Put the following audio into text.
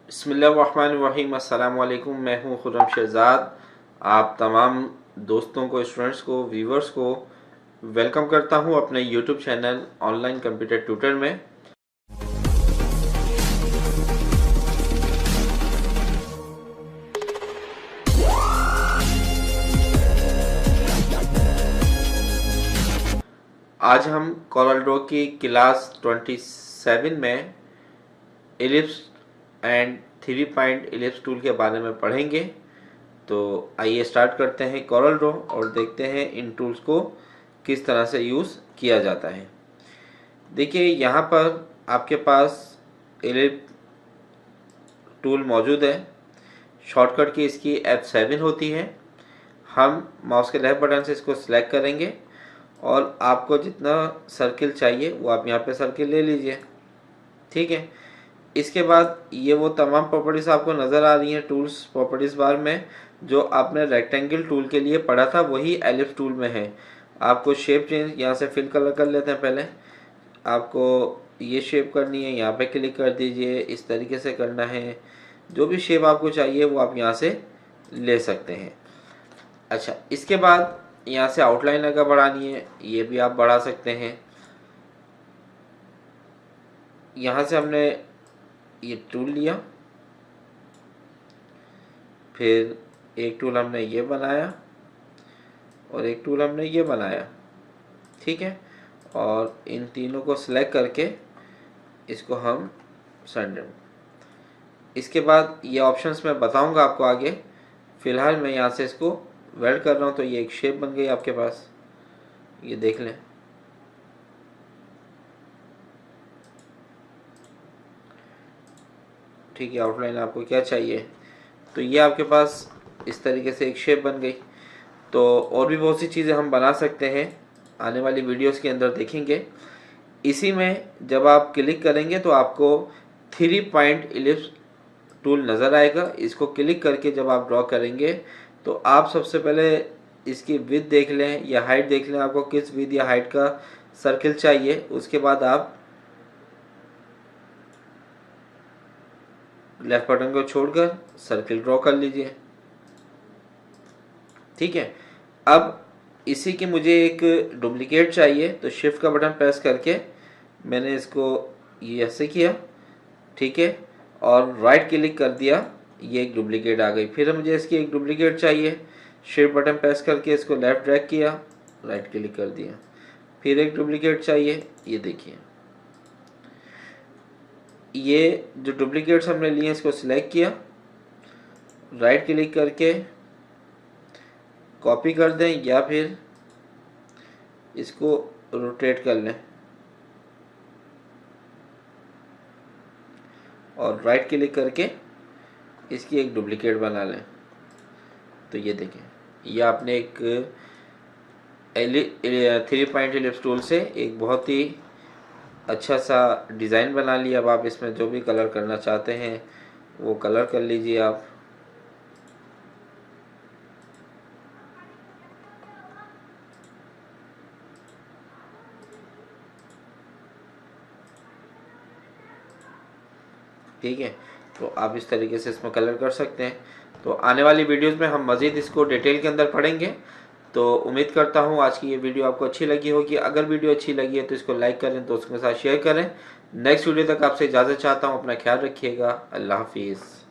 बिस्मिल्लाहिर्रहमानिर्रहीम। अस्सलाम वालेकुम। मैं हूं खुर्रम शहज़ाद। आप तमाम दोस्तों को, स्टूडेंट्स को, व्यूवर्स को वेलकम करता हूं अपने YouTube channel online computer tutor में। आज हम कोरल ड्रॉ की क्लास 27 में ellipse and 3 point ellipse tool के बारे में पढ़ेंगे। तो आइए स्टार्ट करते हैं कोरल ड्रॉ और देखते हैं इन टूल्स को किस तरह से यूज़ किया जाता है। देखिए, यहाँ पर आपके पास एलिप्स टूल मौजूद है। शॉर्टकट की इसकी F7 होती है। हम माउस के लेफ्ट बटन से इसको सिलेक्ट करेंगे और आपको जितना सर्किल चाहिए वो आप यहाँ पे सर्किल ले लीजिए। ठीक है। इसके बाद ये वो तमाम प्रॉपर्टीज़ आपको नज़र आ रही हैं टूल्स प्रॉपर्टीज़ बार में, जो आपने रेक्टेंगल टूल के लिए पढ़ा था वही एलिप्स टूल में है। आपको शेप चेंज यहाँ से फिल कलर कर लेते हैं। पहले आपको ये शेप करनी है, यहाँ पे क्लिक कर दीजिए। इस तरीके से करना है। जो भी शेप आपको चाहिए वो आप यहाँ से ले सकते हैं। अच्छा, इसके बाद यहाँ से आउटलाइन अगर बढ़ानी है ये भी आप बढ़ा सकते हैं। यहाँ से हमने ये टूल लिया, फिर एक टूल हमने ये बनाया और एक टूल हमने ये बनाया। ठीक है। और इन तीनों को सिलेक्ट करके इसको हम सेंटर। इसके बाद ये ऑप्शंस मैं बताऊंगा आपको आगे। फ़िलहाल मैं यहाँ से इसको वेल्ड कर रहा हूँ। तो ये एक शेप बन गई आपके पास, ये देख लें। ठीक है, आउटलाइन आपको क्या चाहिए, तो ये आपके पास इस तरीके से एक शेप बन गई। तो और भी बहुत सी चीज़ें हम बना सकते हैं, आने वाली वीडियोस के अंदर देखेंगे। इसी में जब आप क्लिक करेंगे तो आपको 3 पॉइंट इलिप्स टूल नज़र आएगा। इसको क्लिक करके जब आप ड्रॉ करेंगे तो आप सबसे पहले इसकी विड्थ देख लें या हाइट देख लें, आपको किस विड्थ या हाइट का सर्किल चाहिए। उसके बाद आप लेफ्ट बटन को छोड़कर सर्किल ड्रॉ कर लीजिए। ठीक है। अब इसी की मुझे एक डुप्लीकेट चाहिए, तो शिफ्ट का बटन प्रेस करके मैंने इसको ये ऐसे किया। ठीक है। और राइट क्लिक कर दिया, ये एक डुप्लीकेट आ गई। फिर मुझे इसकी एक डुप्लीकेट चाहिए, शिफ्ट बटन प्रेस करके इसको लेफ्ट ड्रैग किया, राइट क्लिक कर दिया। फिर एक डुप्लीकेट चाहिए, ये देखिए। ये जो डुप्लीकेट्स हमने लिए इसको सिलेक्ट किया, राइट क्लिक करके कॉपी कर दें या फिर इसको रोटेट कर लें और राइट क्लिक करके इसकी एक डुप्लीकेट बना लें। तो ये देखें, ये आपने एक 3 पॉइंट इलिप्स टूल से एक बहुत ही अच्छा सा डिज़ाइन बना लिया। अब आप इसमें जो भी कलर करना चाहते हैं वो कलर कर लीजिए आप। ठीक है। तो आप इस तरीके से इसमें कलर कर सकते हैं। तो आने वाली वीडियोस में हम मज़ीद इसको डिटेल के अंदर पढ़ेंगे। तो उम्मीद करता हूँ आज की ये वीडियो आपको अच्छी लगी होगी। अगर वीडियो अच्छी लगी है तो इसको लाइक करें, दोस्तों के साथ शेयर करें। नेक्स्ट वीडियो तक आपसे इजाज़त चाहता हूँ। अपना ख्याल रखिएगा। अल्लाह हाफिज़।